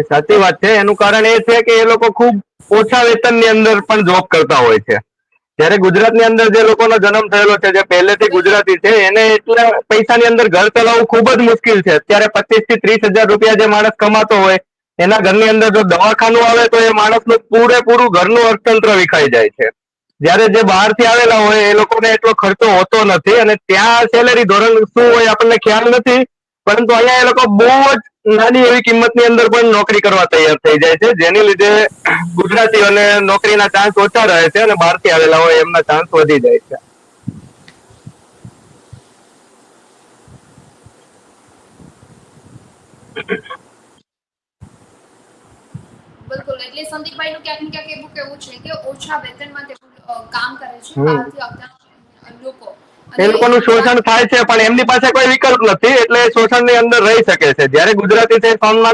સાચી વાત છે. એનું કારણ એ છે કે એ લોકો ખૂબ ઓછા વેતનની અંદર પણ જોબ કરતા હોય છે. જ્યારે ગુજરાતની અંદર જે લોકોનો જન્મ થયેલો છે, જે પહેલેથી ગુજરાતી છે, એને એટલા પૈસાની અંદર ઘર ચલાવવું ખૂબ જ મુશ્કેલ છે. અત્યારે 25 થી 30 હજાર રૂપિયા જે માણસ કમાતો હોય, એના ઘરની અંદર જો દવાખાનું આવે તો એ માણસનું પૂરેપૂરું ઘરનું અર્થતંત્ર વિખાઈ જાય છે. જ્યારે જે બહારથી આવેલા હોય એ લોકોને એટલો ખર્ચો હોતો નથી, અને ત્યાં સેલેરી ધોરણ શું હોય આપણને ખ્યાલ નથી, પરંતુ અહીંયા એ લોકો બહુ જ નાની એવી કિંમતની અંદર પણ નોકરી કરવા તૈયાર થઈ જાય છે, જેની લીધે ગુજરાતીઓને નોકરીના ચાન્સ ઓછા રહે છે અને બહારથી આવેલા હોય એમના ચાન્સ વધી જાય છે. બિલકુલ, એટલે સંદીપભાઈ નું ક્યાંક ને ક્યાંક એવું કેવું છે કે ઓછા વેતનમાં તે કામ કરે છે હમ બહારથી આવતા લોકો. એ અને લોકોનું શોષણ થાય છે, પણ એમની પાસે કોઈ વિકલ્પ નથી, એટલે શોષણની અંદર રહી શકે છે. જ્યારે ગુજરાતી છે, સન્માન